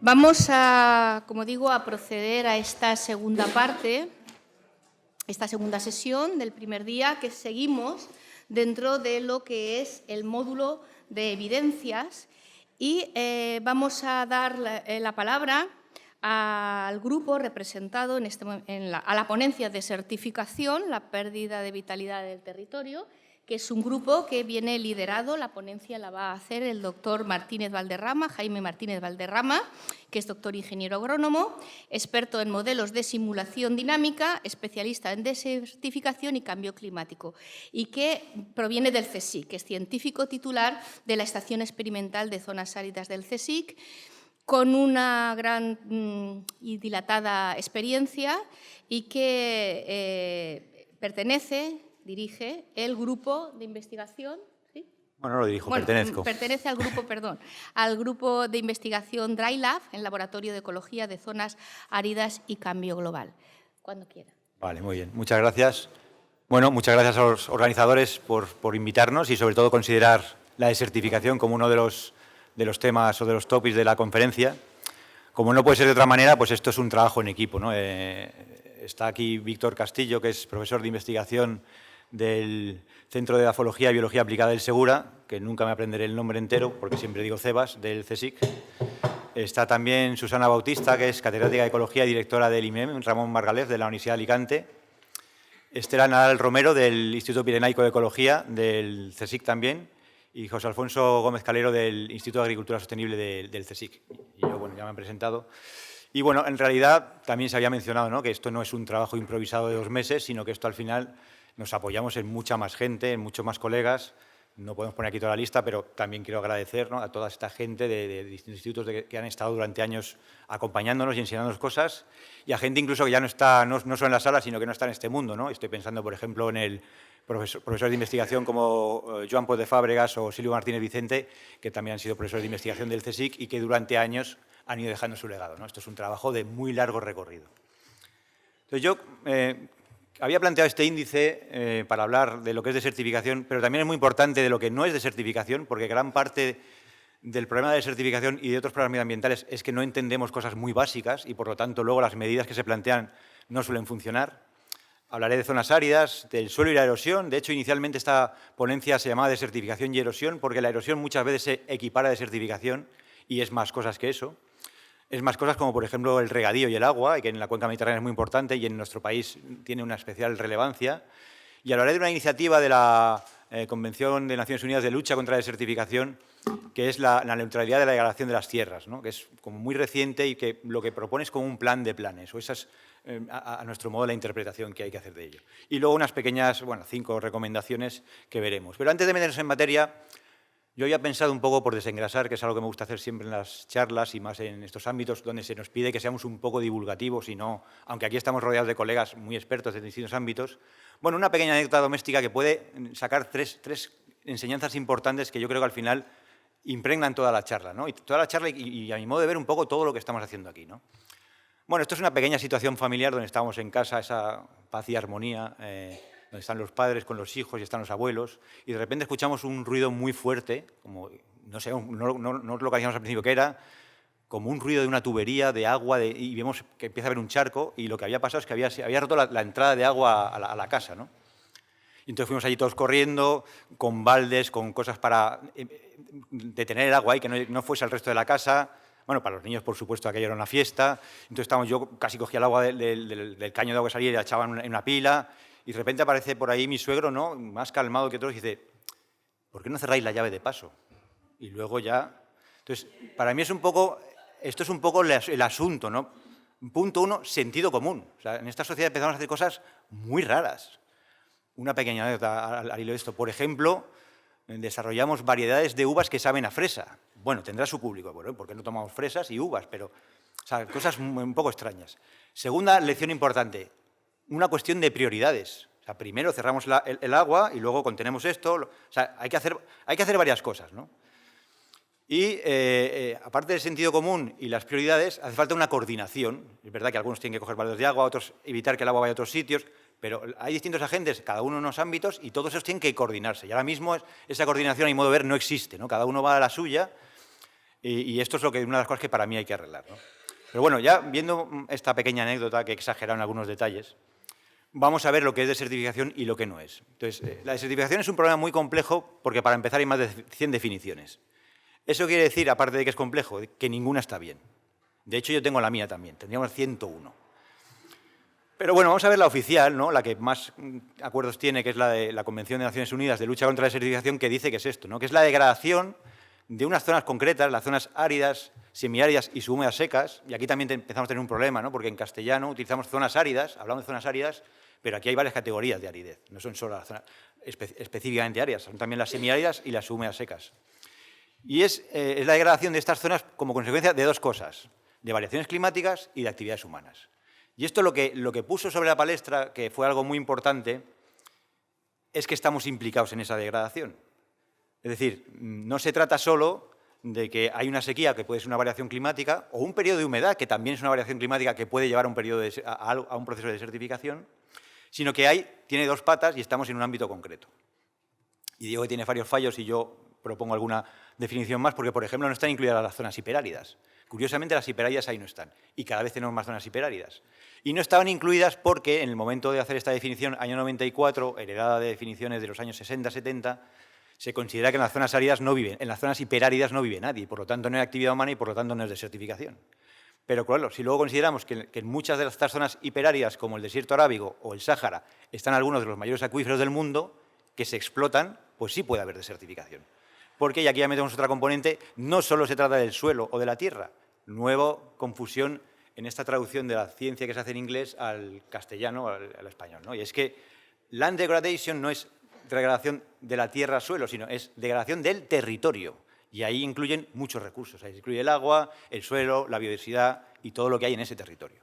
Vamos a, como digo, a proceder a esta segunda parte, esta segunda sesión del primer día, que seguimos dentro de lo que es el módulo de evidencias y vamos a dar la palabra al grupo representado a la ponencia de certificación, la pérdida de vitalidad del territorio, que es un grupo que viene liderado, la ponencia la va a hacer el doctor Martínez Valderrama, Jaime Martínez Valderrama, que es doctor ingeniero agrónomo, experto en modelos de simulación dinámica, especialista en desertificación y cambio climático, y que proviene del CSIC, que es científico titular de la Estación Experimental de Zonas Áridas del CSIC, con una gran y dilatada experiencia y que dirige el grupo de investigación. ¿Sí? Bueno, no lo dirijo, pertenezco. Pertenece al grupo, al grupo de investigación DryLab, el Laboratorio de Ecología de Zonas Áridas y Cambio Global. Cuando quiera. Vale, muy bien. Muchas gracias. Bueno, muchas gracias a los organizadores por invitarnos y sobre todo considerar la desertificación como uno de los temas o de los topics de la conferencia. Como no puede ser de otra manera, pues esto es un trabajo en equipo, ¿no? Está aquí Víctor Castillo, que es profesor de investigación del Centro de Edafología y Biología Aplicada del Segura, que nunca me aprenderé el nombre entero, porque siempre digo CEBAS, del CSIC. Está también Susana Bautista, que es catedrática de Ecología y directora del IMEM, Ramón Margalef, de la Universidad de Alicante. Estela Nadal Romero, del Instituto Pirenaico de Ecología, del CSIC también. Y José Alfonso Gómez Calero, del Instituto de Agricultura Sostenible del CSIC. Y yo, bueno, ya me han presentado. Y bueno, en realidad también se había mencionado, ¿no?, que esto no es un trabajo improvisado de 2 meses, sino que esto al final nos apoyamos en mucha más gente, en muchos más colegas. No podemos poner aquí toda la lista, pero también quiero agradecer, ¿no?, a toda esta gente de distintos institutos que han estado durante años acompañándonos y enseñándonos cosas, y a gente incluso que ya no está, no solo en la sala, sino que no está en este mundo, ¿no? Estoy pensando, por ejemplo, en el profesores de investigación como Joan Pons de Fábregas o Silvio Martínez Vicente, que también han sido profesores de investigación del CSIC y que durante años han ido dejando su legado, ¿no? Esto es un trabajo de muy largo recorrido. Entonces, yo había planteado este índice para hablar de lo que es desertificación, pero también es muy importante de lo que no es desertificación, porque gran parte del problema de desertificación y de otros problemas medioambientales es que no entendemos cosas muy básicas y, por lo tanto, luego las medidas que se plantean no suelen funcionar. Hablaré de zonas áridas, del suelo y la erosión. De hecho, inicialmente esta ponencia se llamaba desertificación y erosión, porque la erosión muchas veces se equipara a desertificación y es más cosas que eso. Es más cosas como, por ejemplo, el regadío y el agua, que en la cuenca mediterránea es muy importante y en nuestro país tiene una especial relevancia. Y hablaré de una iniciativa de la Convención de Naciones Unidas de Lucha contra la Desertificación, que es la neutralidad de la degradación de las tierras, ¿no?, que es como muy reciente y que lo que propone es como un plan de planes, o esa es a nuestro modo la interpretación que hay que hacer de ello. Y luego unas pequeñas, 5 recomendaciones que veremos. Pero antes de meternos en materia, yo había pensado un poco por desengrasar, que es algo que me gusta hacer siempre en las charlas y más en estos ámbitos donde se nos pide que seamos un poco divulgativos y no, aunque aquí estamos rodeados de colegas muy expertos en distintos ámbitos, bueno, una pequeña anécdota doméstica que puede sacar tres enseñanzas importantes que yo creo que al final impregnan toda la charla, ¿no? Y toda la charla y a mi modo de ver un poco todo lo que estamos haciendo aquí, ¿no? Bueno, esto es una pequeña situación familiar donde estamos en casa, esa paz y armonía, donde están los padres con los hijos y están los abuelos, y de repente escuchamos un ruido muy fuerte, como, no sé, no localizamos al principio qué era, como un ruido de una tubería de agua, y vemos que empieza a haber un charco, y lo que había pasado es que se había roto la entrada de agua a la casa, ¿no? Y entonces fuimos allí todos corriendo, con baldes, con cosas para detener el agua ahí, que no fuese al resto de la casa. Bueno, para los niños, por supuesto, aquello era una fiesta. Entonces yo casi cogía el agua del caño de agua que salía y la echaba en una pila. Y de repente aparece por ahí mi suegro, ¿no?, más calmado que todos, y dice, ¿por qué no cerráis la llave de paso? Y luego ya... Entonces, para mí esto es un poco el asunto, ¿no? Punto 1, sentido común. O sea, en esta sociedad empezamos a hacer cosas muy raras. Una pequeña anécdota al hilo de esto. Por ejemplo, desarrollamos variedades de uvas que saben a fresa. Bueno, tendrá su público, bueno, ¿por qué no tomamos fresas y uvas? Pero, o sea, cosas un poco extrañas. Segunda lección importante, una cuestión de prioridades. O sea, primero cerramos el agua y luego contenemos esto. O sea, hay que hacer varias cosas, ¿no? Y, aparte del sentido común y las prioridades, hace falta una coordinación. Es verdad que algunos tienen que coger baldes de agua, otros evitar que el agua vaya a otros sitios, pero hay distintos agentes, cada uno en unos ámbitos, y todos esos tienen que coordinarse. Y ahora mismo esa coordinación, a mi modo de ver, no existe, ¿no? Cada uno va a la suya. Y esto es una de las cosas que para mí hay que arreglar, ¿no? Pero bueno, ya viendo esta pequeña anécdota que he exagerado en algunos detalles, vamos a ver lo que es desertificación y lo que no es. Entonces, la desertificación es un problema muy complejo porque, para empezar, hay más de 100 definiciones. Eso quiere decir, aparte de que es complejo, que ninguna está bien. De hecho, yo tengo la mía también, tendríamos 101. Pero bueno, vamos a ver la oficial, ¿no? La que más acuerdos tiene, que es la de la Convención de Naciones Unidas de Lucha contra la Desertificación, que dice que es esto, ¿no? Que es la degradación de unas zonas concretas, las zonas áridas, semiáridas y subhúmedas secas. Y aquí también empezamos a tener un problema, ¿no? Porque en castellano utilizamos zonas áridas, hablamos de zonas áridas, pero aquí hay varias categorías de aridez, no son solo las zonas específicamente áridas, son también las semiáridas y las subhúmedas secas. Y es la degradación de estas zonas como consecuencia de dos cosas, de variaciones climáticas y de actividades humanas. Y esto lo que puso sobre la palestra, que fue algo muy importante, es que estamos implicados en esa degradación. Es decir, no se trata solo de que hay una sequía que puede ser una variación climática o un periodo de humedad que también es una variación climática que puede llevar a un proceso de desertificación, sino que tiene dos patas y estamos en un ámbito concreto. Y digo que tiene varios fallos y yo propongo alguna definición más porque, por ejemplo, no están incluidas las zonas hiperáridas. Curiosamente, las hiperáridas ahí no están y cada vez tenemos más zonas hiperáridas. Y no estaban incluidas porque en el momento de hacer esta definición, año 94, heredada de definiciones de los años 60-70, se considera que en las zonas áridas no viven, en las zonas hiperáridas no vive nadie, por lo tanto no hay actividad humana y por lo tanto no es desertificación. Pero claro, si luego consideramos que en muchas de estas zonas hiperáridas, como el desierto arábigo o el Sáhara, están algunos de los mayores acuíferos del mundo que se explotan, pues sí puede haber desertificación. Porque, y aquí ya metemos otra componente, no solo se trata del suelo o de la tierra, nueva confusión en esta traducción de la ciencia que se hace en inglés al castellano, al español, ¿no? Y es que land degradation no es degradación de la tierra al suelo, sino es degradación del territorio. Y ahí incluyen muchos recursos. Ahí incluye el agua, el suelo, la biodiversidad y todo lo que hay en ese territorio.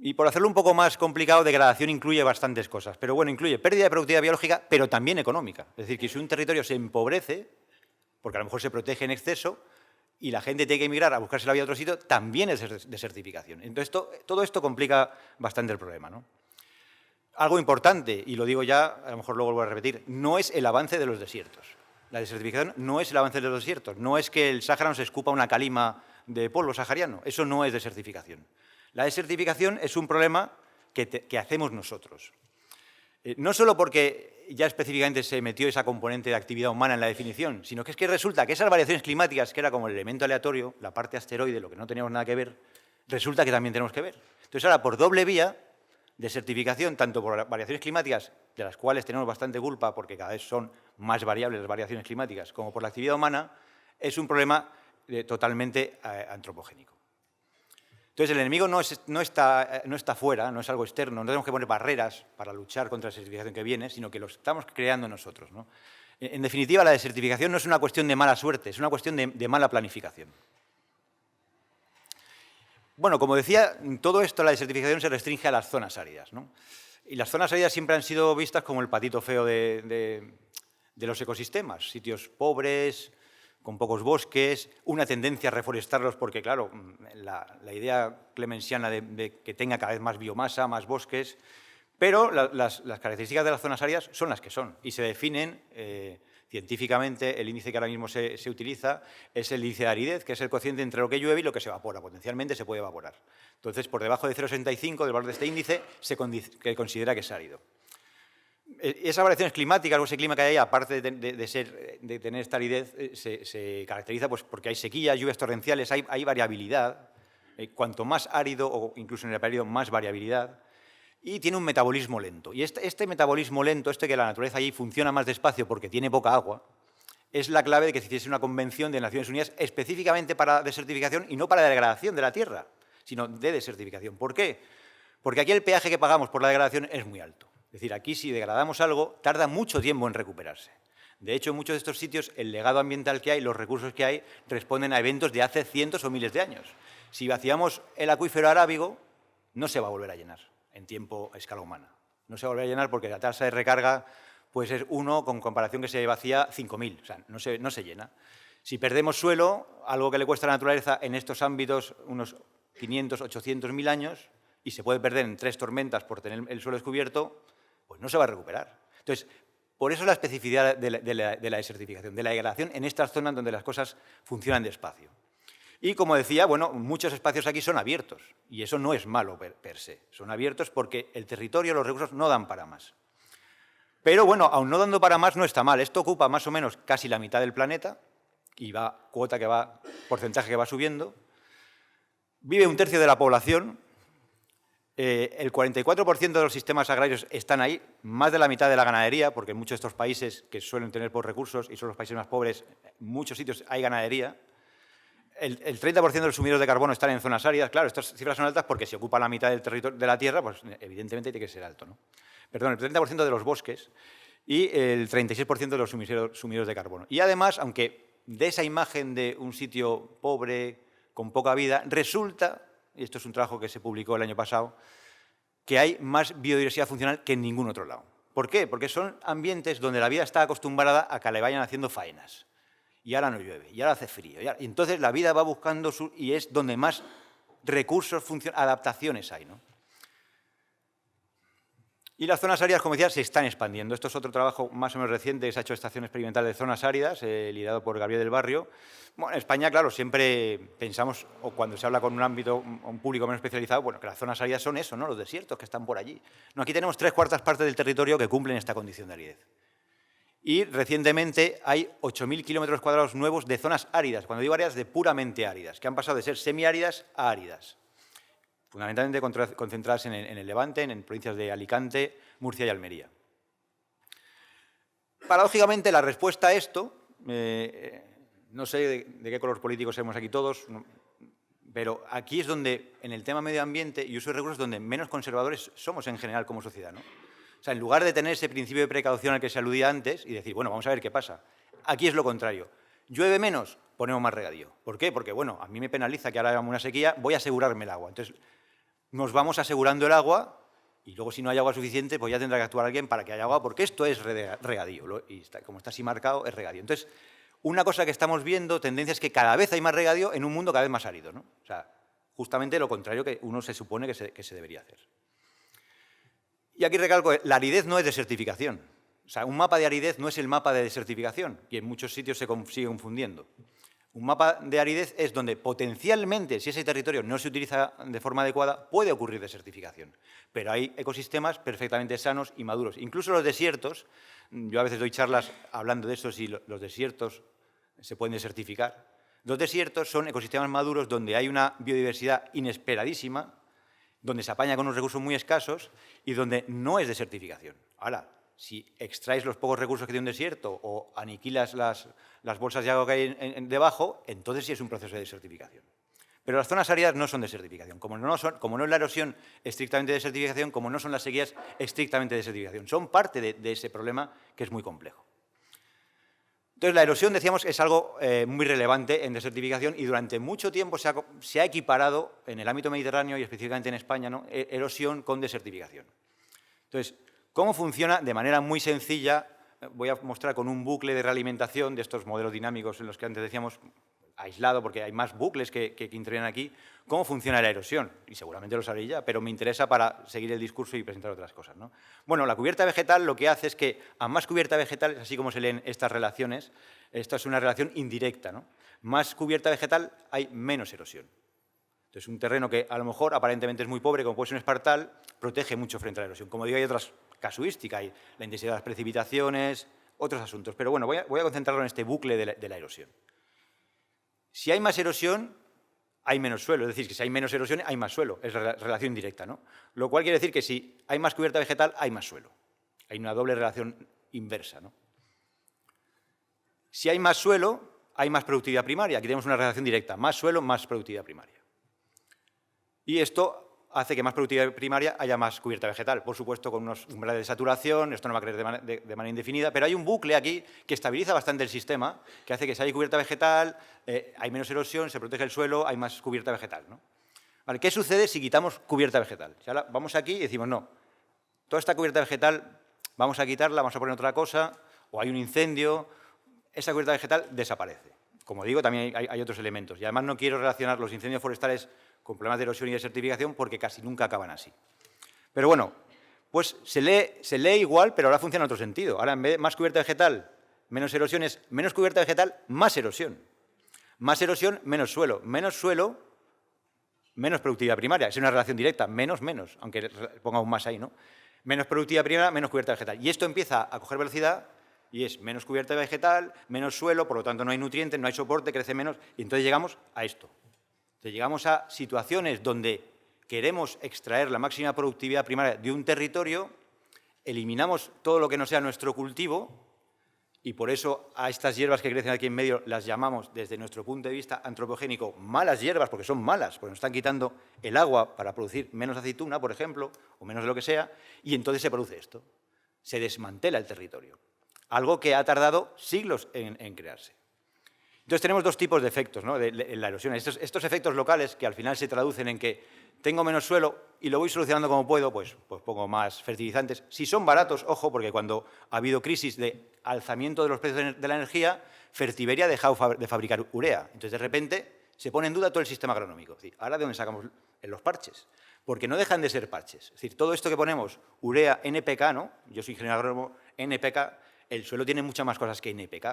Y por hacerlo un poco más complicado, degradación incluye bastantes cosas. Pero bueno, incluye pérdida de productividad biológica, pero también económica. Es decir, que si un territorio se empobrece, porque a lo mejor se protege en exceso, y la gente tiene que emigrar a buscarse la vida a otro sitio, también es desertificación. Entonces, todo esto complica bastante el problema, ¿no? Algo importante, y lo digo ya, a lo mejor luego lo voy a repetir, no es el avance de los desiertos. La desertificación no es el avance de los desiertos, no es que el Sáhara nos escupa una calima de polvo sahariano, eso no es desertificación. La desertificación es un problema que hacemos nosotros. No solo porque ya específicamente se metió esa componente de actividad humana en la definición, sino que es que resulta que esas variaciones climáticas, que era como el elemento aleatorio, la parte asteroide, lo que no teníamos nada que ver, resulta que también tenemos que ver. Entonces ahora, por doble vía, desertificación, tanto por variaciones climáticas, de las cuales tenemos bastante culpa porque cada vez son más variables las variaciones climáticas, como por la actividad humana, es un problema totalmente antropogénico. Entonces, el enemigo no está fuera, no es algo externo, no tenemos que poner barreras para luchar contra la desertificación que viene, sino que lo estamos creando nosotros, ¿no? En definitiva, la desertificación no es una cuestión de mala suerte, es una cuestión de mala planificación. Bueno, como decía, todo esto, la desertificación, se restringe a las zonas áridas, ¿no? Y las zonas áridas siempre han sido vistas como el patito feo de los ecosistemas, sitios pobres, con pocos bosques, una tendencia a reforestarlos porque, claro, la idea clemensiana de que tenga cada vez más biomasa, más bosques, pero las características de las zonas áridas son las que son y se definen científicamente. El índice que ahora mismo se utiliza es el índice de aridez, que es el cociente entre lo que llueve y lo que se evapora. Potencialmente se puede evaporar. Entonces, por debajo de 0,65 del valor de este índice, se considera que es árido. Esas variaciones climáticas o ese clima que hay ahí, aparte de tener esta aridez, se caracteriza pues, porque hay sequías, lluvias torrenciales, hay variabilidad. Cuanto más árido o incluso en el periodo más variabilidad. Y tiene un metabolismo lento. Y este metabolismo lento, que la naturaleza allí funciona más despacio porque tiene poca agua, es la clave de que se hiciese una convención de Naciones Unidas específicamente para desertificación y no para la degradación de la tierra, sino de desertificación. ¿Por qué? Porque aquí el peaje que pagamos por la degradación es muy alto. Es decir, aquí si degradamos algo, tarda mucho tiempo en recuperarse. De hecho, en muchos de estos sitios, el legado ambiental que hay, los recursos que hay, responden a eventos de hace cientos o miles de años. Si vaciamos el acuífero arábigo, no se va a volver a llenar en tiempo a escala humana. No se va a volver a llenar porque la tasa de recarga puede ser 1 con comparación que se vacía 5.000. O sea, no se llena. Si perdemos suelo, algo que le cuesta a la naturaleza en estos ámbitos unos 500, 800 mil años, y se puede perder en 3 tormentas por tener el suelo descubierto, pues no se va a recuperar. Entonces, Por eso la especificidad de la desertificación, de la degradación en estas zonas donde las cosas funcionan despacio. Y, como decía, bueno, muchos espacios aquí son abiertos, y eso no es malo per se. Son abiertos porque el territorio, los recursos no dan para más. Pero, bueno, aun no dando para más no está mal. Esto ocupa más o menos casi la mitad del planeta, y va porcentaje que va subiendo. Vive un tercio de la población. El 44% de los sistemas agrarios están ahí, más de la mitad de la ganadería, porque en muchos de estos países que suelen tener pocos recursos y son los países más pobres, en muchos sitios hay ganadería. El 30% de los sumideros de carbono están en zonas áridas. Claro, estas cifras son altas porque si ocupa la mitad del territorio de la tierra, pues evidentemente tiene que ser alto, ¿no? Perdón, el 30% de los bosques y el 36% de los sumideros de carbono. Y además, aunque de esa imagen de un sitio pobre, con poca vida, resulta, y esto es un trabajo que se publicó el año pasado, que hay más biodiversidad funcional que en ningún otro lado. ¿Por qué? Porque son ambientes donde la vida está acostumbrada a que le vayan haciendo faenas. Y ahora no llueve, y ahora hace frío. Y entonces la vida va buscando y es donde más recursos, adaptaciones hay, ¿no? Y las zonas áridas, como decía, se están expandiendo. Esto es otro trabajo más o menos reciente que se ha hecho estación experimental de zonas áridas, liderado por Gabriel del Barrio. Bueno, en España, claro, siempre pensamos, o cuando se habla con un público menos especializado, bueno, que las zonas áridas son eso, ¿no? Los desiertos que están por allí. No, aquí tenemos 3/4 partes del territorio que cumplen esta condición de aridez. Y recientemente hay 8.000 kilómetros cuadrados nuevos de zonas áridas, cuando digo áridas, de puramente áridas, que han pasado de ser semiáridas a áridas. Fundamentalmente concentradas en el Levante, en provincias de Alicante, Murcia y Almería. Paradójicamente, la respuesta a esto, no sé de qué color político somos aquí todos, pero aquí es donde, en el tema medio ambiente y uso de recursos, donde menos conservadores somos en general como sociedad, ¿no? O sea, en lugar de tener ese principio de precaución al que se aludía antes y decir, bueno, vamos a ver qué pasa. Aquí es lo contrario. ¿Llueve menos? Ponemos más regadío. ¿Por qué? Porque, bueno, a mí me penaliza que ahora hagamos una sequía, voy a asegurarme el agua. Entonces, nos vamos asegurando el agua y luego, si no hay agua suficiente, pues ya tendrá que actuar alguien para que haya agua, porque esto es regadío. Y como está así marcado, es regadío. Entonces, una cosa que estamos viendo, tendencia es que cada vez hay más regadío en un mundo cada vez más árido, ¿no? O sea, justamente lo contrario que uno se supone que se debería hacer. Y aquí recalco, la aridez no es desertificación. O sea, un mapa de aridez no es el mapa de desertificación, y en muchos sitios se sigue confundiendo. Un mapa de aridez es donde potencialmente, si ese territorio no se utiliza de forma adecuada, puede ocurrir desertificación. Pero hay ecosistemas perfectamente sanos y maduros. Incluso los desiertos, yo a veces doy charlas hablando de eso, si los desiertos se pueden desertificar. Los desiertos son ecosistemas maduros donde hay una biodiversidad inesperadísima, donde se apaña con unos recursos muy escasos y donde no es desertificación. Ahora, si extraes los pocos recursos que tiene un desierto o aniquilas las bolsas de agua que hay debajo, entonces sí es un proceso de desertificación. Pero las zonas áridas no son desertificación. Como no es la erosión estrictamente desertificación, como no son las sequías estrictamente desertificación. Son parte de ese problema que es muy complejo. Entonces, la erosión, decíamos, es algo muy relevante en desertificación y durante mucho tiempo se ha equiparado en el ámbito mediterráneo y específicamente en España, ¿no?, erosión con desertificación. Entonces, ¿cómo funciona? De manera muy sencilla, voy a mostrar con un bucle de realimentación de estos modelos dinámicos en los que antes decíamos aislado, porque hay más bucles que intervienen aquí, cómo funciona la erosión. Y seguramente lo sabréis ya, pero me interesa para seguir el discurso y presentar otras cosas, ¿no? Bueno, la cubierta vegetal lo que hace es que a más cubierta vegetal, es así como se leen estas relaciones, esto es una relación indirecta, ¿no? Más cubierta vegetal hay menos erosión. Entonces, un terreno que a lo mejor aparentemente es muy pobre, como puede ser un espartal, protege mucho frente a la erosión. Como digo, hay otras casuísticas, hay la intensidad de las precipitaciones, otros asuntos. Pero bueno, voy a concentrarlo en este bucle de la erosión. Si hay más erosión, hay menos suelo. Es decir, que si hay menos erosión, hay más suelo. Es relación directa, ¿no? Lo cual quiere decir que si hay más cubierta vegetal, hay más suelo. Hay una doble relación inversa, ¿no? Si hay más suelo, hay más productividad primaria. Aquí tenemos una relación directa. Más suelo, más productividad primaria. Y esto hace que más productividad primaria haya más cubierta vegetal. Por supuesto, con unos umbrales de saturación, esto no va a crecer de manera indefinida, pero hay un bucle aquí que estabiliza bastante el sistema, que hace que si hay cubierta vegetal, hay menos erosión, se protege el suelo, hay más cubierta vegetal, ¿no? Vale, ¿qué sucede si quitamos cubierta vegetal? Si ahora vamos aquí y decimos, no, toda esta cubierta vegetal vamos a quitarla, vamos a poner otra cosa, o hay un incendio, esa cubierta vegetal desaparece. Como digo, también hay otros elementos. Y además no quiero relacionar los incendios forestales con problemas de erosión y desertificación porque casi nunca acaban así. Pero bueno, pues se lee igual, pero ahora funciona en otro sentido. Ahora, en vez de más cubierta vegetal, menos erosión, es menos cubierta vegetal, más erosión. Más erosión, menos suelo. Menos suelo, menos productividad primaria. Es una relación directa, menos, aunque ponga un más ahí, ¿no? Menos productividad primaria, menos cubierta vegetal. Y esto empieza a coger velocidad y es menos cubierta vegetal, menos suelo, por lo tanto no hay nutrientes, no hay soporte, crece menos, y entonces llegamos a esto. Entonces llegamos a situaciones donde queremos extraer la máxima productividad primaria de un territorio, eliminamos todo lo que no sea nuestro cultivo, y por eso a estas hierbas que crecen aquí en medio las llamamos, desde nuestro punto de vista antropogénico, malas hierbas, porque son malas, porque nos están quitando el agua para producir menos aceituna, por ejemplo, o menos de lo que sea, y entonces se produce esto. Se desmantela el territorio. Algo que ha tardado siglos en crearse. Entonces tenemos dos tipos de efectos, ¿no? de la erosión. Estos efectos locales que al final se traducen en que tengo menos suelo y lo voy solucionando como puedo, pues pongo más fertilizantes. Si son baratos, ojo, porque cuando ha habido crisis de alzamiento de los precios de la energía, Fertiberia ha dejado de fabricar urea. Entonces, de repente, se pone en duda todo el sistema agronómico. Es decir, ¿ahora de dónde sacamos los parches? Porque no dejan de ser parches. Es decir, todo esto que ponemos, urea, NPK, ¿no? Yo soy ingeniero agrónomo, NPK, el suelo tiene muchas más cosas que NPK.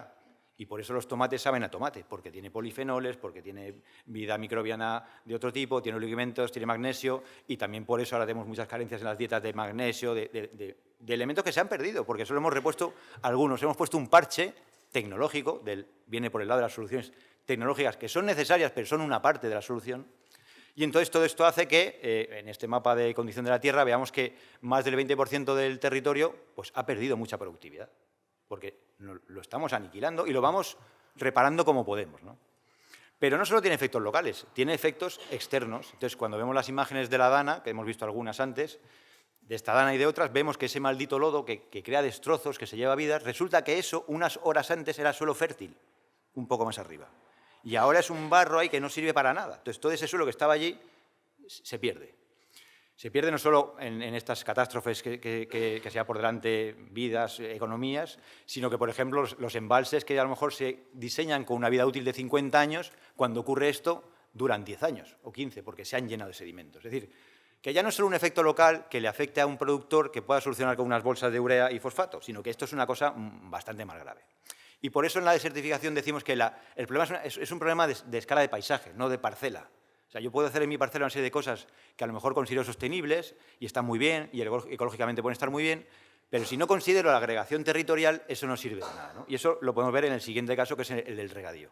Y por eso los tomates saben a tomate, porque tiene polifenoles, porque tiene vida microbiana de otro tipo, tiene oligoelementos, tiene magnesio, y también por eso ahora tenemos muchas carencias en las dietas de magnesio, de elementos que se han perdido, porque solo hemos repuesto algunos. Hemos puesto un parche tecnológico, viene por el lado de las soluciones tecnológicas, que son necesarias, pero son una parte de la solución. Y entonces todo esto hace que, en este mapa de condición de la Tierra, veamos que más del 20% del territorio pues, ha perdido mucha productividad, porque lo estamos aniquilando y lo vamos reparando como podemos, ¿no? Pero no solo tiene efectos locales, tiene efectos externos. Entonces, cuando vemos las imágenes de la Dana, que hemos visto algunas antes, de esta Dana y de otras, vemos que ese maldito lodo que crea destrozos, que se lleva vidas, resulta que eso, unas horas antes, era suelo fértil, un poco más arriba. Y ahora es un barro ahí que no sirve para nada. Entonces, todo ese suelo que estaba allí se pierde. Se pierde no solo en estas catástrofes que se da por delante vidas, economías, sino que, por ejemplo, los embalses que a lo mejor se diseñan con una vida útil de 50 años, cuando ocurre esto, duran 10 años o 15, porque se han llenado de sedimentos. Es decir, que ya no es solo un efecto local que le afecte a un productor que pueda solucionar con unas bolsas de urea y fosfato, sino que esto es una cosa bastante más grave. Y por eso en la desertificación decimos que el problema es un problema de escala de paisaje, no de parcela. O sea, yo puedo hacer en mi parcela una serie de cosas que a lo mejor considero sostenibles y están muy bien y ecológicamente pueden estar muy bien, pero si no considero la agregación territorial, eso no sirve de nada, ¿no? Y eso lo podemos ver en el siguiente caso, que es el del regadío.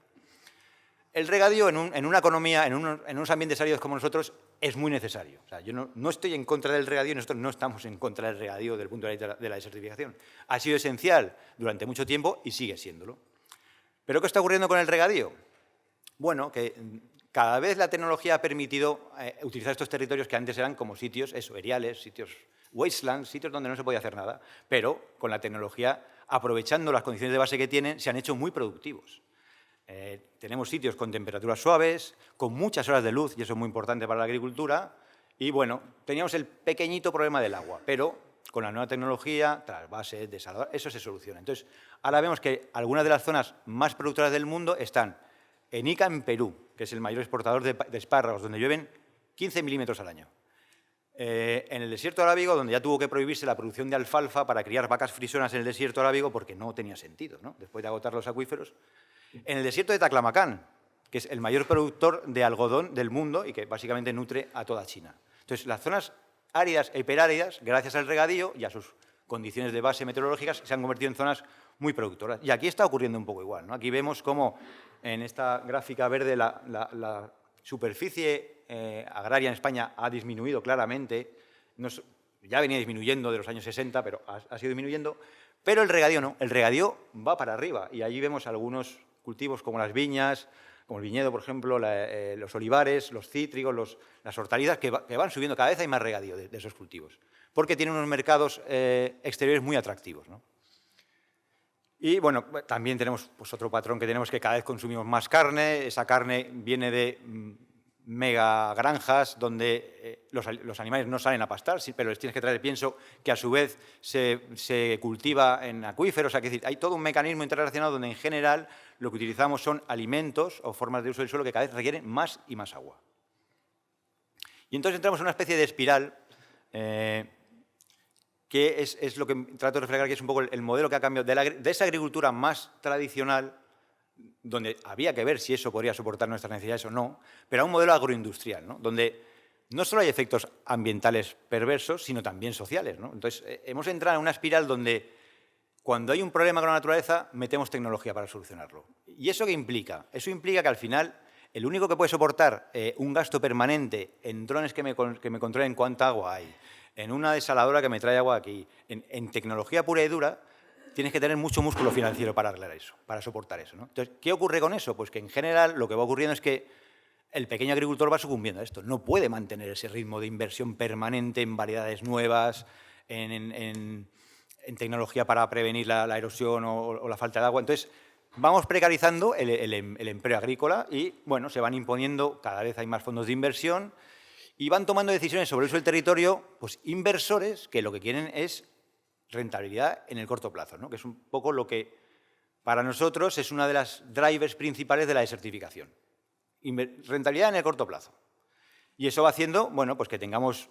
El regadío en una economía, en unos ambientes áridos como nosotros, es muy necesario. O sea, yo no estoy en contra del regadío, nosotros no estamos en contra del regadío desde el punto de vista de la desertificación. Ha sido esencial durante mucho tiempo y sigue siéndolo. ¿Pero qué está ocurriendo con el regadío? Bueno, que cada vez la tecnología ha permitido utilizar estos territorios que antes eran como sitios eriales, sitios wastelands, sitios donde no se podía hacer nada, pero con la tecnología, aprovechando las condiciones de base que tienen, se han hecho muy productivos. Tenemos sitios con temperaturas suaves, con muchas horas de luz, y eso es muy importante para la agricultura, y bueno, teníamos el pequeñito problema del agua, pero con la nueva tecnología, trasvases, desaladores, eso se soluciona. Entonces, ahora vemos que algunas de las zonas más productoras del mundo están en Ica, en Perú, que es el mayor exportador de espárragos, donde llueven 15 milímetros al año. En el desierto arábigo, donde ya tuvo que prohibirse la producción de alfalfa para criar vacas frisonas en el desierto arábigo porque no tenía sentido, ¿no? Después de agotar los acuíferos. En el desierto de Taklamakan, que es el mayor productor de algodón del mundo y que básicamente nutre a toda China. Entonces, las zonas áridas e hiperáridas, gracias al regadío y a sus condiciones de base meteorológicas, se han convertido en zonas muy productoras. Y aquí está ocurriendo un poco igual, ¿no? Aquí vemos cómo en esta gráfica verde la superficie agraria en España ha disminuido claramente. Ya venía disminuyendo de los años 60, pero ha sido disminuyendo. Pero el regadío no, el regadío va para arriba. Y allí vemos algunos cultivos como las viñas, como el viñedo, por ejemplo, los olivares, los cítricos, las hortalizas, que van subiendo. Cada vez hay más regadío de esos cultivos, porque tienen unos mercados exteriores muy atractivos, ¿no? Y, bueno, también tenemos pues, otro patrón que tenemos, que cada vez consumimos más carne. Esa carne viene de mega granjas donde los animales no salen a pastar, pero les tienes que traer. Pienso que a su vez se cultiva en acuíferos. O sea, que decir, hay todo un mecanismo interrelacionado donde en general lo que utilizamos son alimentos o formas de uso del suelo que cada vez requieren más y más agua. Y entonces entramos en una especie de espiral que es lo que trato de reflejar, que es un poco el modelo que ha cambiado de esa agricultura más tradicional, donde había que ver si eso podría soportar nuestras necesidades o no, pero a un modelo agroindustrial, ¿no? Donde no solo hay efectos ambientales perversos, sino también sociales, ¿no? Entonces, hemos entrado en una espiral donde cuando hay un problema con la naturaleza, metemos tecnología para solucionarlo. ¿Y eso qué implica? Eso implica que al final el único que puede soportar un gasto permanente en drones que me controlen cuánta agua hay, en una desaladora que me trae agua aquí, en tecnología pura y dura, tienes que tener mucho músculo financiero para arreglar eso, para soportar eso, ¿no? Entonces, ¿qué ocurre con eso? Pues que en general lo que va ocurriendo es que el pequeño agricultor va sucumbiendo a esto. No puede mantener ese ritmo de inversión permanente en variedades nuevas, en tecnología para prevenir la erosión o la falta de agua. Entonces, vamos precarizando el empleo agrícola y, bueno, se van imponiendo, cada vez hay más fondos de inversión y van tomando decisiones sobre el uso del territorio, pues inversores que lo que quieren es rentabilidad en el corto plazo, ¿no? Que es un poco lo que para nosotros es una de las drivers principales de la desertificación. Rentabilidad en el corto plazo. Y eso va haciendo, bueno, pues que tengamos,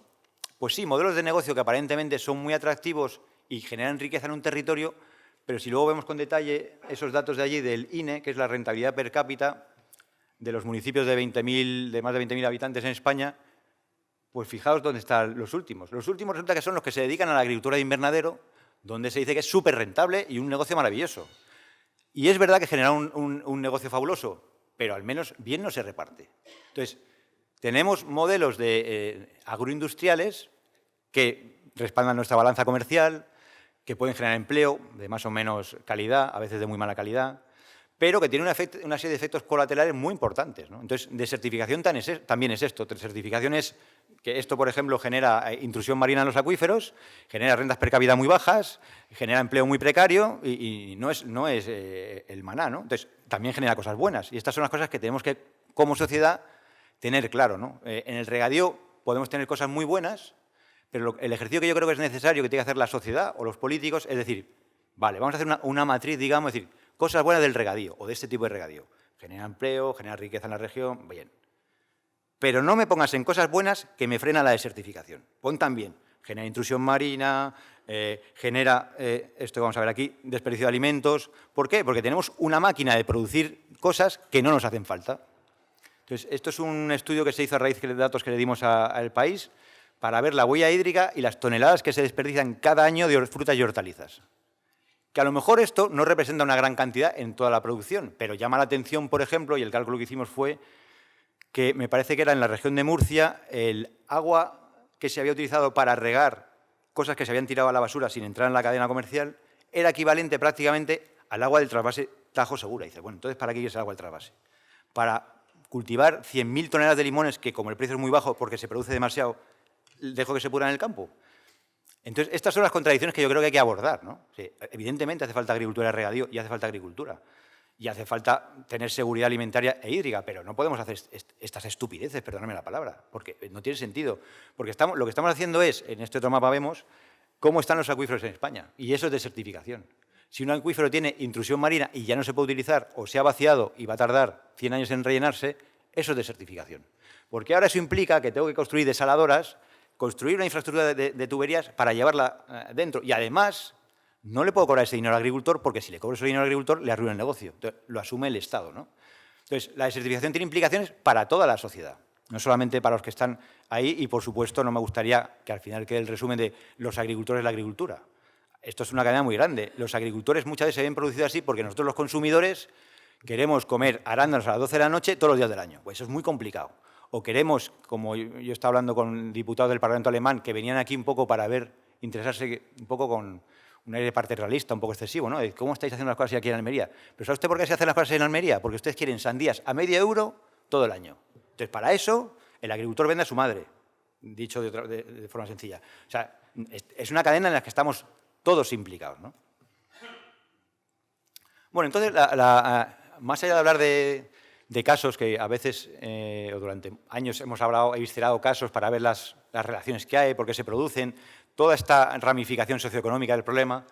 pues sí, modelos de negocio que aparentemente son muy atractivos y generan riqueza en un territorio, pero si luego vemos con detalle esos datos de allí del INE, que es la rentabilidad per cápita de los municipios de más de 20.000 habitantes en España, pues fijaos dónde están los últimos. Los últimos resulta que son los que se dedican a la agricultura de invernadero, donde se dice que es súper rentable y un negocio maravilloso. Y es verdad que genera un negocio fabuloso, pero al menos bien no se reparte. Entonces, tenemos modelos de agroindustriales que respaldan nuestra balanza comercial, que pueden generar empleo de más o menos calidad, a veces de muy mala calidad, pero que tienen una serie de efectos colaterales muy importantes, ¿no? Entonces, desertificación también es esto. Desertificación es que esto, por ejemplo, genera intrusión marina en los acuíferos, genera rentas per cápita muy bajas, genera empleo muy precario y no es el maná, ¿no? Entonces, también genera cosas buenas. Y estas son las cosas que tenemos que, como sociedad, tener claro, ¿no? En el regadío podemos tener cosas muy buenas, pero el ejercicio que yo creo que es necesario, que tiene que hacer la sociedad o los políticos, es decir, vale, vamos a hacer una matriz, digamos, es decir, cosas buenas del regadío o de este tipo de regadío. Genera empleo, genera riqueza en la región, bien. Pero no me pongas en cosas buenas que me frena la desertificación. Pon también, genera intrusión marina, genera, esto que vamos a ver aquí, desperdicio de alimentos. ¿Por qué? Porque tenemos una máquina de producir cosas que no nos hacen falta. Entonces, esto es un estudio que se hizo a raíz de datos que le dimos al país para ver la huella hídrica y las toneladas que se desperdician cada año de frutas y hortalizas. Que a lo mejor esto no representa una gran cantidad en toda la producción, pero llama la atención, por ejemplo, y el cálculo que hicimos fue que me parece que era en la región de Murcia, el agua que se había utilizado para regar cosas que se habían tirado a la basura sin entrar en la cadena comercial era equivalente prácticamente al agua del trasvase Tajo Segura. Y dice, bueno, entonces, ¿para qué quieres el agua del trasvase? Para cultivar 100.000 toneladas de limones, que como el precio es muy bajo porque se produce demasiado, dejo que se pudran en el campo. Entonces, estas son las contradicciones que yo creo que hay que abordar, ¿no? Sí, evidentemente hace falta agricultura de regadío y hace falta agricultura. Y hace falta tener seguridad alimentaria e hídrica, pero no podemos hacer estas estupideces, perdóname la palabra, porque no tiene sentido. Porque lo que estamos haciendo es, en este otro mapa vemos, cómo están los acuíferos en España. Y eso es desertificación. Si un acuífero tiene intrusión marina y ya no se puede utilizar, o se ha vaciado y va a tardar 100 años en rellenarse, eso es desertificación. Porque ahora eso implica que tengo que construir desaladoras, construir una infraestructura de tuberías para llevarla dentro. Y además, no le puedo cobrar ese dinero al agricultor porque si le cobro ese dinero al agricultor, le arruino el negocio. Entonces, lo asume el Estado, ¿no? Entonces, la desertificación tiene implicaciones para toda la sociedad, no solamente para los que están ahí y, por supuesto, no me gustaría que al final quede el resumen de los agricultores de la agricultura. Esto es una cadena muy grande. Los agricultores muchas veces se ven producidos así porque nosotros los consumidores queremos comer arándanos a las 12 de la noche todos los días del año. Pues eso es muy complicado. O queremos, como yo estaba hablando con diputados del Parlamento alemán que venían aquí un poco para interesarse un poco con un aire paternalista un poco excesivo, ¿no? De cómo estáis haciendo las cosas aquí en Almería. Pero ¿sabe usted por qué se hacen las cosas en Almería? Porque ustedes quieren sandías a medio euro todo el año. Entonces, para eso, el agricultor vende a su madre, dicho de forma sencilla. O sea, es una cadena en la que estamos todos implicados, ¿no? Bueno, entonces, más allá de hablar de casos que a veces, o durante años he viscerado casos para ver las relaciones que hay, por qué se producen, toda esta ramificación socioeconómica del problema,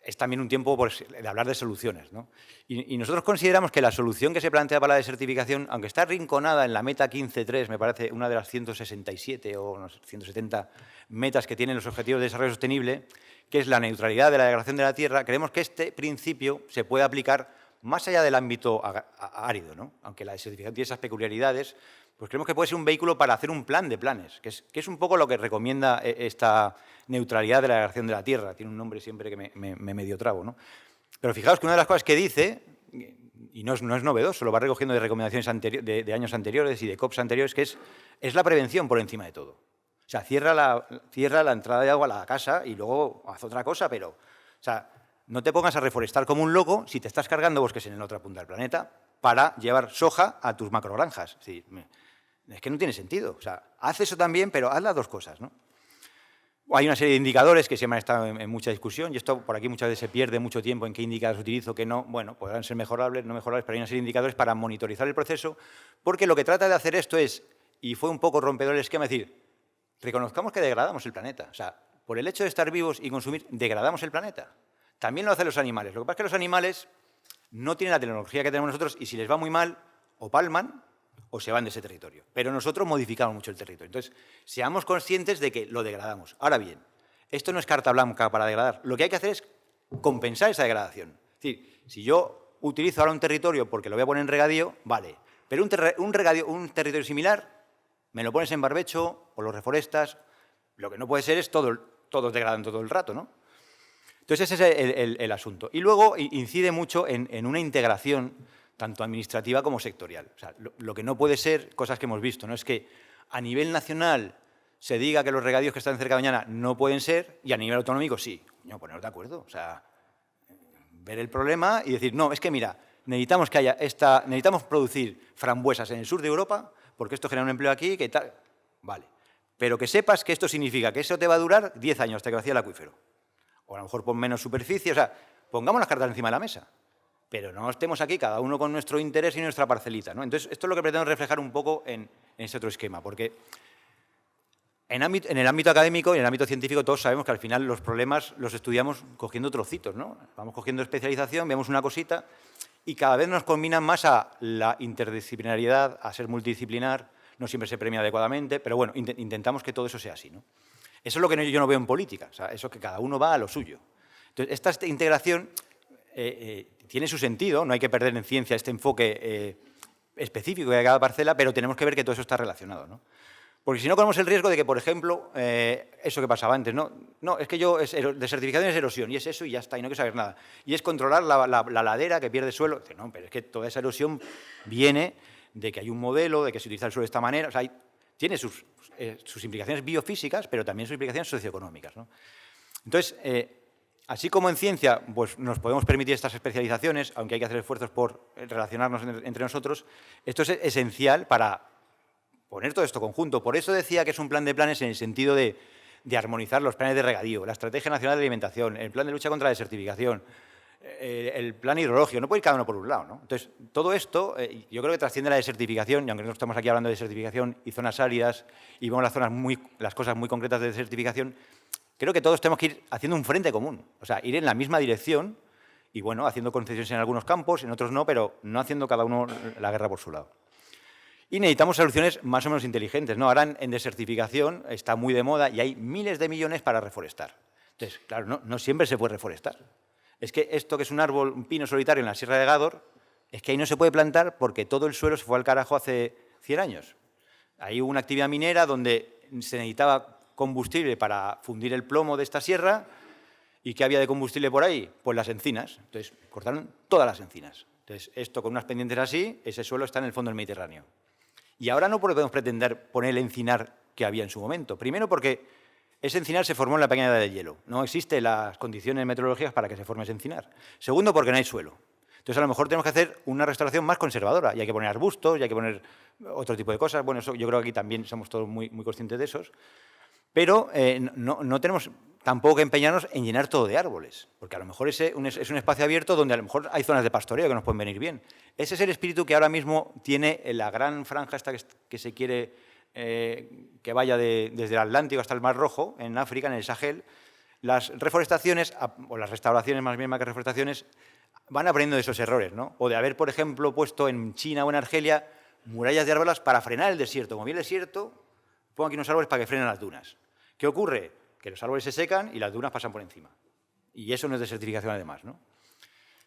es también un tiempo pues, de hablar de soluciones, ¿no? Y nosotros consideramos que la solución que se plantea para la desertificación, aunque está arrinconada en la meta 15.3, me parece una de las 167 o unos 170 metas que tienen los Objetivos de Desarrollo Sostenible, que es la neutralidad de la degradación de la tierra, creemos que este principio se puede aplicar más allá del ámbito árido, ¿no? Aunque la desertificación tiene esas peculiaridades, pues creemos que puede ser un vehículo para hacer un plan de planes, que es un poco lo que recomienda esta neutralidad de la degradación de la tierra. Tiene un nombre siempre que me medio trabo, ¿no? Pero fijaos que una de las cosas que dice, y no es novedoso, lo va recogiendo de recomendaciones de años anteriores y de COPs anteriores, que es la prevención por encima de todo. O sea, cierra la entrada de agua a la casa y luego haz otra cosa, pero... O sea, no te pongas a reforestar como un loco si te estás cargando bosques en la otra punta del planeta para llevar soja a tus macrogranjas. Es que no tiene sentido. O sea, haz eso también, pero haz las dos cosas, ¿no? Hay una serie de indicadores que siempre han estado en mucha discusión y esto por aquí muchas veces se pierde mucho tiempo en qué indicadores utilizo, qué no. Bueno, podrán ser mejorables, no mejorables, pero hay una serie de indicadores para monitorizar el proceso, porque lo que trata de hacer esto es, y fue un poco rompedor el esquema, es decir, reconozcamos que degradamos el planeta. O sea, por el hecho de estar vivos y consumir, degradamos el planeta. También lo hacen los animales. Lo que pasa es que los animales no tienen la tecnología que tenemos nosotros y si les va muy mal, o palman o se van de ese territorio. Pero nosotros modificamos mucho el territorio. Entonces, seamos conscientes de que lo degradamos. Ahora bien, esto no es carta blanca para degradar. Lo que hay que hacer es compensar esa degradación. Es decir, si yo utilizo ahora un territorio porque lo voy a poner en regadío, vale. Pero un territorio similar, me lo pones en barbecho o lo reforestas. Lo que no puede ser es todos degradando todo el rato, ¿no? Entonces, ese es el asunto. Y luego incide mucho en una integración tanto administrativa como sectorial. O sea, lo que no puede ser, cosas que hemos visto, ¿no? Es que a nivel nacional se diga que los regadíos que están cerca de Doñana no pueden ser y a nivel autonómico sí. No, poneros de acuerdo. O sea, ver el problema y decir, no, es que mira, necesitamos producir frambuesas en el sur de Europa porque esto genera un empleo aquí, que tal. Vale. Pero que sepas que esto significa que eso te va a durar 10 años hasta que vacíe el acuífero. O a lo mejor pon menos superficie, o sea, pongamos las cartas encima de la mesa, pero no estemos aquí cada uno con nuestro interés y nuestra parcelita, ¿no? Entonces, esto es lo que pretendo reflejar un poco en ese otro esquema, porque en el ámbito académico y en el ámbito científico todos sabemos que al final los problemas los estudiamos cogiendo trocitos, ¿no? Vamos cogiendo especialización, vemos una cosita y cada vez nos combinan más a la interdisciplinariedad, a ser multidisciplinar, no siempre se premia adecuadamente, pero bueno, intentamos que todo eso sea así, ¿no? Eso es lo que yo no veo en política, o sea, eso que cada uno va a lo suyo. Entonces, esta integración tiene su sentido, no hay que perder en ciencia este enfoque específico de cada parcela, pero tenemos que ver que todo eso está relacionado, ¿no? Porque si no, corremos el riesgo de que, por ejemplo, eso que pasaba antes, ¿no? No, es que desertificación es erosión, y es eso y ya está, y no hay que saber nada. Y es controlar la ladera que pierde suelo. No, pero es que toda esa erosión viene de que hay un modelo, de que se utiliza el suelo de esta manera, o sea, tiene sus implicaciones biofísicas, pero también sus implicaciones socioeconómicas, ¿no? Entonces, así como en ciencia pues, nos podemos permitir estas especializaciones, aunque hay que hacer esfuerzos por relacionarnos entre nosotros, esto es esencial para poner todo esto conjunto. Por eso decía que es un plan de planes en el sentido de armonizar los planes de regadío, la Estrategia Nacional de Alimentación, el plan de lucha contra la desertificación, el plan hidrológico, no puede ir cada uno por un lado, ¿no? Entonces, todo esto yo creo que trasciende la desertificación, y aunque nosotros estamos aquí hablando de desertificación y zonas áridas, y vemos las cosas muy concretas de desertificación, creo que todos tenemos que ir haciendo un frente común, o sea, ir en la misma dirección, y bueno, haciendo concesiones en algunos campos, en otros no, pero no haciendo cada uno la guerra por su lado. Y necesitamos soluciones más o menos inteligentes, ¿no? Ahora en desertificación está muy de moda y hay miles de millones para reforestar. Entonces, claro, no siempre se puede reforestar. Es que esto que es un árbol, un pino solitario en la Sierra de Gádor, es que ahí no se puede plantar porque todo el suelo se fue al carajo hace 100 años. Ahí hubo una actividad minera donde se necesitaba combustible para fundir el plomo de esta sierra. ¿Y qué había de combustible por ahí? Pues las encinas. Entonces, cortaron todas las encinas. Entonces, esto con unas pendientes así, ese suelo está en el fondo del Mediterráneo. Y ahora no podemos pretender poner el encinar que había en su momento. Primero porque ese encinar se formó en la pequeña edad del hielo. No existen las condiciones meteorológicas para que se forme ese encinar. Segundo, porque no hay suelo. Entonces, a lo mejor tenemos que hacer una restauración más conservadora. Y hay que poner arbustos, y hay que poner otro tipo de cosas. Bueno, eso yo creo que aquí también somos todos muy conscientes de esos. Pero no tenemos tampoco que empeñarnos en llenar todo de árboles. Porque a lo mejor es un espacio abierto donde a lo mejor hay zonas de pastoreo que nos pueden venir bien. Ese es el espíritu que ahora mismo tiene la gran franja esta que se quiere que vaya desde el Atlántico hasta el Mar Rojo, en África, en el Sahel. Las reforestaciones, o las restauraciones más bien más que reforestaciones, van aprendiendo de esos errores, ¿no? O de haber, por ejemplo, puesto en China o en Argelia murallas de árboles para frenar el desierto. Como viene el desierto, pongo aquí unos árboles para que frenen las dunas. ¿Qué ocurre? Que los árboles se secan y las dunas pasan por encima. Y eso no es desertificación además, ¿no?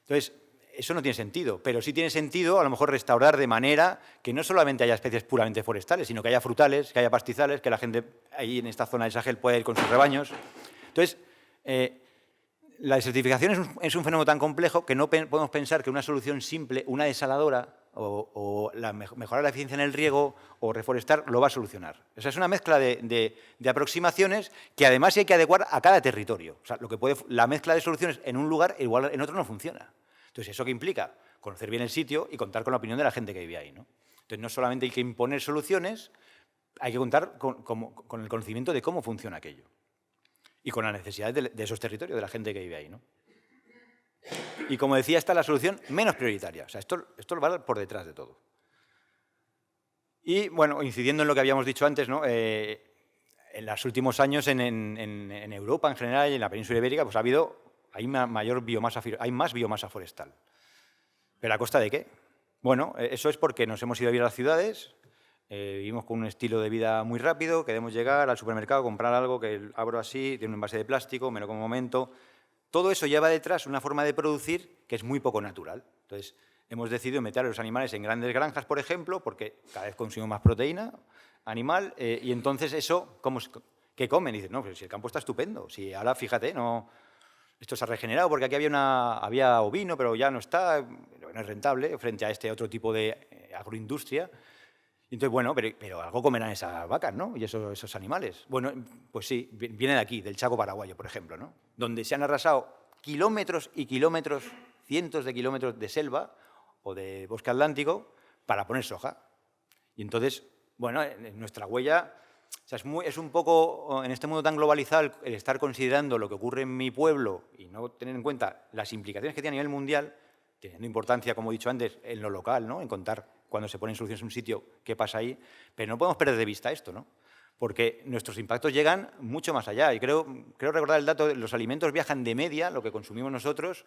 Entonces, eso no tiene sentido, pero sí tiene sentido a lo mejor restaurar de manera que no solamente haya especies puramente forestales, sino que haya frutales, que haya pastizales, que la gente ahí en esta zona del Sahel pueda ir con sus rebaños. Entonces, la desertificación es un fenómeno tan complejo que no podemos pensar que una solución simple, una desaladora o mejorar la eficiencia en el riego o reforestar lo va a solucionar. O sea, es una mezcla de aproximaciones que además hay que adecuar a cada territorio. O sea, la mezcla de soluciones en un lugar igual en otro no funciona. Entonces, ¿eso qué implica? Conocer bien el sitio y contar con la opinión de la gente que vive ahí, ¿no? Entonces, no solamente hay que imponer soluciones, hay que contar con el conocimiento de cómo funciona aquello y con las necesidades de esos territorios, de la gente que vive ahí, ¿no? Y como decía, esta es la solución menos prioritaria. O sea, esto va por detrás de todo. Y, bueno, incidiendo en lo que habíamos dicho antes, ¿no? En los últimos años en Europa en general y en la península ibérica pues hay más biomasa forestal. ¿Pero a costa de qué? Bueno, eso es porque nos hemos ido a vivir a las ciudades, vivimos con un estilo de vida muy rápido, queremos llegar al supermercado, comprar algo que abro así, tiene un envase de plástico, me lo como un momento. Todo eso lleva detrás una forma de producir que es muy poco natural. Entonces, hemos decidido meter a los animales en grandes granjas, por ejemplo, porque cada vez consumimos más proteína animal, y entonces eso, ¿qué comen? Y dicen, no, pero si el campo está estupendo, si ahora, fíjate, esto se ha regenerado porque aquí había ovino, pero ya no está, no es rentable frente a este otro tipo de agroindustria. Entonces, bueno, pero algo comerán esas vacas, ¿no? Y esos animales. Bueno, pues sí, viene de aquí, del Chaco paraguayo, por ejemplo, ¿no? Donde se han arrasado kilómetros y kilómetros, cientos de kilómetros de selva o de bosque atlántico para poner soja. Y entonces, bueno, en nuestra huella, o sea, es un poco, en este mundo tan globalizado, el estar considerando lo que ocurre en mi pueblo y no tener en cuenta las implicaciones que tiene a nivel mundial, teniendo importancia, como he dicho antes, en lo local, ¿no? En contar cuando se ponen soluciones en un sitio qué pasa ahí, pero no podemos perder de vista esto, ¿no? Porque nuestros impactos llegan mucho más allá. Y creo recordar el dato, los alimentos viajan de media, lo que consumimos nosotros,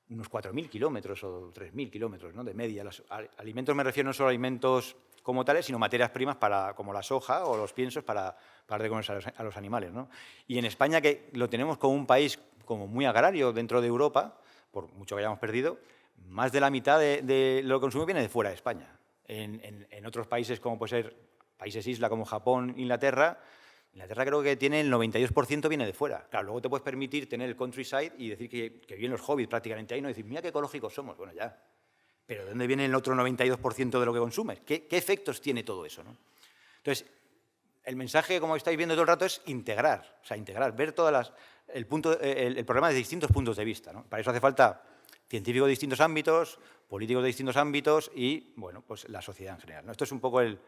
unos 4.000 kilómetros o 3.000 kilómetros, ¿no? De media. Los alimentos me refiero no solo a alimentos como tales, sino materias primas como la soja o los piensos para dar de comer a los animales, ¿no? Y en España, que lo tenemos como un país como muy agrario dentro de Europa, por mucho que hayamos perdido, más de la mitad de lo que consumimos viene de fuera de España. En otros países, como puede ser países isla como Japón, Inglaterra creo que tiene el 92% viene de fuera. Claro, luego te puedes permitir tener el countryside y decir que viven los hobbits prácticamente ahí, no decir, mira qué ecológicos somos. Bueno, ya. Pero ¿de dónde viene el otro 92% de lo que consumes? ¿Qué efectos tiene todo eso, ¿no? Entonces, el mensaje, como estáis viendo todo el rato, es integrar. O sea, integrar, ver el problema desde distintos puntos de vista, ¿no? Para eso hace falta científicos de distintos ámbitos, políticos de distintos ámbitos y, bueno, pues la sociedad en general, ¿no? Esto es un poco el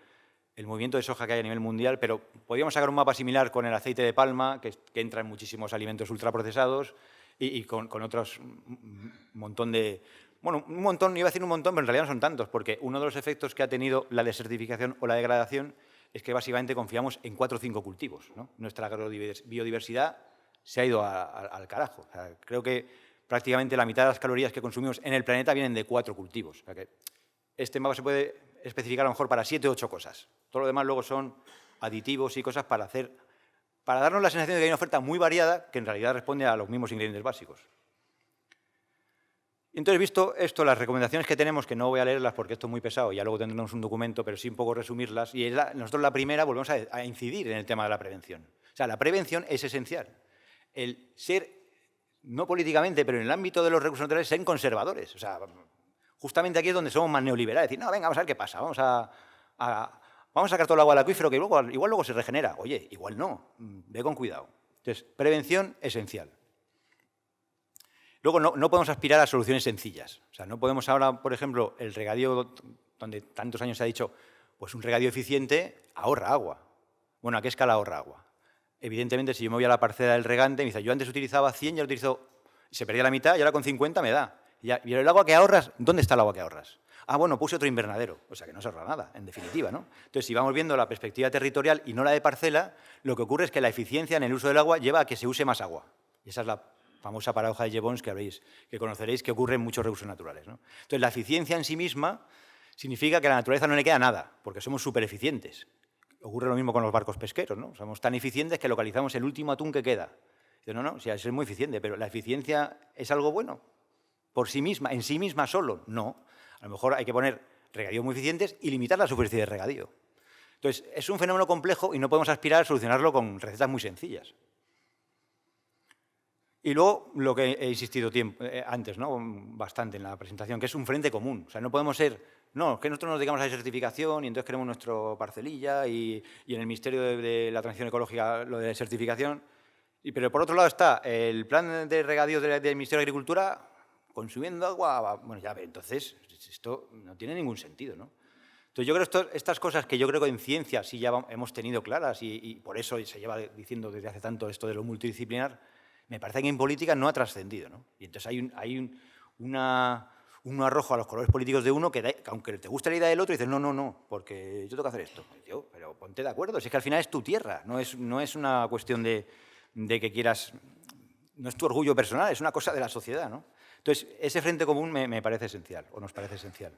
movimiento de soja que hay a nivel mundial, pero podríamos sacar un mapa similar con el aceite de palma, que entra en muchísimos alimentos ultraprocesados y con otros montón de... Bueno, un montón, iba a decir un montón, pero en realidad no son tantos, porque uno de los efectos que ha tenido la desertificación o la degradación es que básicamente confiamos en 4 o 5 cultivos, ¿no? Nuestra biodiversidad se ha ido al carajo. O sea, creo que prácticamente la mitad de las calorías que consumimos en el planeta vienen de 4 cultivos. O sea que este mapa se puede especificar a lo mejor para 7 o 8 cosas. Todo lo demás luego son aditivos y cosas para darnos la sensación de que hay una oferta muy variada que en realidad responde a los mismos ingredientes básicos. Y entonces, visto esto, las recomendaciones que tenemos, que no voy a leerlas porque esto es muy pesado, ya luego tendremos un documento, pero sí un poco resumirlas, y nosotros la primera volvemos a incidir en el tema de la prevención. O sea, la prevención es esencial. El ser, no políticamente, pero en el ámbito de los recursos naturales, ser conservadores. O sea, justamente aquí es donde somos más neoliberales. Decir, no, venga, vamos a ver qué pasa, vamos a sacar todo el agua del acuífero, que igual luego se regenera. Oye, igual no, ve con cuidado. Entonces, prevención esencial. Luego, no podemos aspirar a soluciones sencillas. O sea, no podemos ahora, por ejemplo, el regadío, donde tantos años se ha dicho, pues un regadío eficiente ahorra agua. Bueno, ¿a qué escala ahorra agua? Evidentemente, si yo me voy a la parcela del regante, me dice, yo antes utilizaba 100, ya lo utilizo, se perdía la mitad y ahora con 50 me da. Y el agua que ahorras, ¿dónde está el agua que ahorras? Ah, bueno, puse otro invernadero. O sea, que no se ahorra nada, en definitiva, ¿no? Entonces, si vamos viendo la perspectiva territorial y no la de parcela, lo que ocurre es que la eficiencia en el uso del agua lleva a que se use más agua. Y esa es la famosa paradoja de Jevons que conoceréis, que ocurre en muchos recursos naturales, ¿no? Entonces, la eficiencia en sí misma significa que a la naturaleza no le queda nada, porque somos súper eficientes. Ocurre lo mismo con los barcos pesqueros, ¿no? Somos tan eficientes que localizamos el último atún que queda. Dice, no, si es muy eficiente, pero ¿la eficiencia es algo bueno? ¿Por sí misma, en sí misma solo? No. A lo mejor hay que poner regadíos muy eficientes y limitar la superficie de regadío. Entonces, es un fenómeno complejo y no podemos aspirar a solucionarlo con recetas muy sencillas. Y luego, lo que he insistido antes, ¿no? Bastante en la presentación, que es un frente común. O sea, no podemos ser, no, que nosotros nos dedicamos a la certificación y entonces queremos nuestra parcelilla y en el Ministerio de la Transición Ecológica lo de certificación. Pero por otro lado está el plan de regadío del Ministerio de Agricultura consumiendo agua. Bueno, ya, entonces esto no tiene ningún sentido, ¿no? Entonces yo creo que estas cosas que yo creo que en ciencia sí ya hemos tenido claras y por eso se lleva diciendo desde hace tanto esto de lo multidisciplinar, me parece que en política no ha trascendido, ¿no? Y entonces hay un arrojo a los colores políticos de uno que aunque te guste la idea del otro, dices, no, porque yo tengo que hacer esto. Pero ponte de acuerdo, si es que al final es tu tierra, no es una cuestión de que quieras, no es tu orgullo personal, es una cosa de la sociedad, ¿no? Entonces, ese frente común me parece esencial, o nos parece esencial.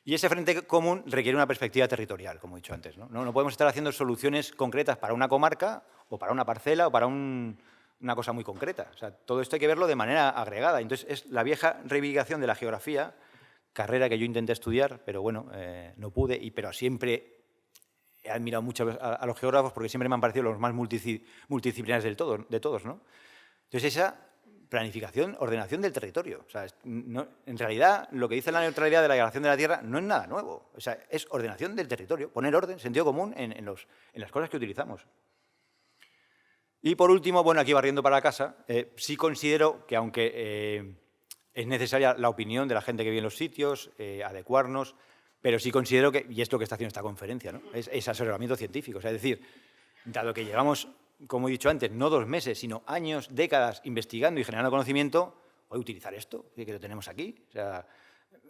Y ese frente común requiere una perspectiva territorial, como he dicho antes, ¿no? No podemos estar haciendo soluciones concretas para una comarca, o para una parcela, o para una cosa muy concreta. O sea, todo esto hay que verlo de manera agregada. Entonces, es la vieja reivindicación de la geografía, carrera que yo intenté estudiar, pero bueno, no pude, pero siempre he admirado mucho a los geógrafos porque siempre me han parecido los más multidisciplinares de todos, ¿no? Entonces, esa planificación, ordenación del territorio. O sea, en realidad, lo que dice la neutralidad de la declaración de la tierra no es nada nuevo. O sea, es ordenación del territorio, poner orden, sentido común en las cosas que utilizamos. Y por último, bueno, aquí barriendo para casa, sí considero que aunque es necesaria la opinión de la gente que vive en los sitios, adecuarnos, pero sí considero que, y es lo que está haciendo esta conferencia, ¿no? Es asesoramiento científico. O sea, es decir, dado que llevamos, como he dicho antes, no 2 meses, sino años, décadas investigando y generando conocimiento, voy a utilizar esto, que lo tenemos aquí. O sea,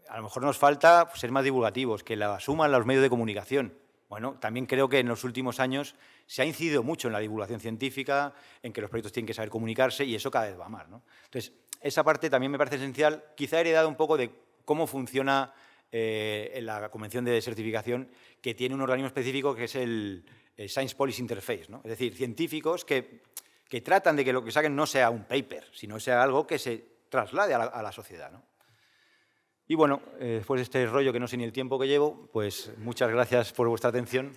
a lo mejor nos falta ser más divulgativos, que la asuman los medios de comunicación. Bueno, también creo que en los últimos años se ha incidido mucho en la divulgación científica, en que los proyectos tienen que saber comunicarse y eso cada vez va más, ¿no? Entonces, esa parte también me parece esencial, quizá heredado un poco de cómo funciona la Convención de Certificación, que tiene un organismo específico que es el Science Policy Interface, ¿no? Es decir, científicos que tratan de que lo que saquen no sea un paper, sino sea algo que se traslade a la sociedad, ¿no? Y bueno, después de este rollo que no sé ni el tiempo que llevo, pues muchas gracias por vuestra atención.